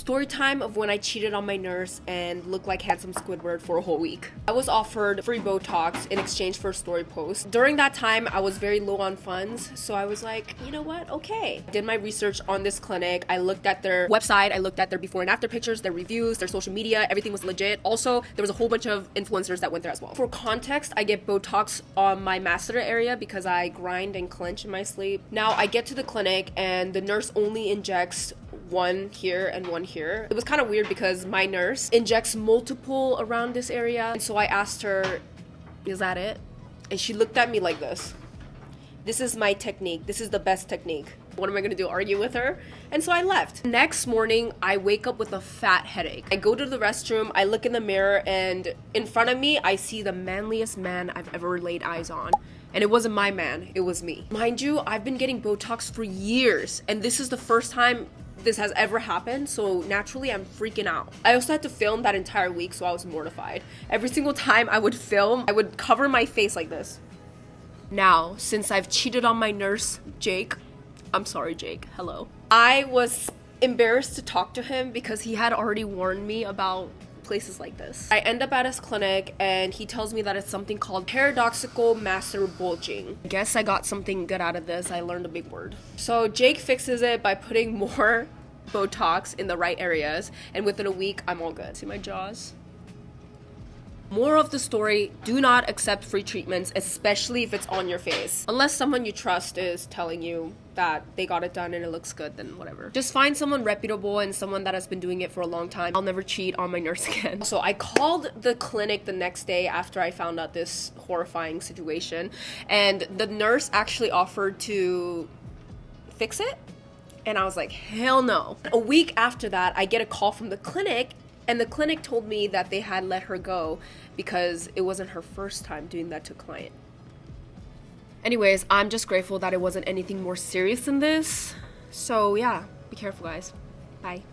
Story time of when I cheated on my nurse and looked like handsome Squidward for a whole week. I was offered free Botox in exchange for a story post. During that time, I was very low on funds, so I was like, you know what, okay. Did my research on this clinic. I looked at their website, I looked at their before and after pictures, their reviews, their social media, everything was legit. Also, there was a whole bunch of influencers that went there as well. For context, I get Botox on my masseter area because I grind and clench in my sleep. Now, I get to the clinic and the nurse only injects one here and one here. It was kind of weird because my nurse injects multiple around this area. And so I asked her, is that it? And she looked at me like this. This is my technique. This is the best technique. What am I gonna do, argue with her? And so I left. Next morning, I wake up with a fat headache. I go to the restroom, I look in the mirror, and in front of me, I see the manliest man I've ever laid eyes on. And it wasn't my man, it was me. Mind you, I've been getting Botox for years, and this is the first time this has ever happened, so naturally I'm freaking out. I also had to film that entire week, so I was mortified. Every single time I would film, I would cover my face like this. Now, since I've cheated on my nurse, Jake, I'm sorry, Jake, hello. I was embarrassed to talk to him because he had already warned me about places like this. I end up at his clinic and he tells me that it's something called paradoxical masseter bulging. I guess I got something good out of this. I learned a big word. So Jake fixes it by putting more Botox in the right areas, and within a week, I'm all good. See my jaws? Moral of the story, do not accept free treatments, especially if it's on your face. Unless someone you trust is telling you that they got it done and it looks good, then whatever. Just find someone reputable and someone that has been doing it for a long time. I'll never cheat on my nurse again. So I called the clinic the next day after I found out this horrifying situation, and the nurse actually offered to fix it. And I was like, hell no. A week after that, I get a call from the clinic, and the clinic told me that they had let her go because it wasn't her first time doing that to a client. Anyways, I'm just grateful that it wasn't anything more serious than this. So yeah, be careful guys. Bye.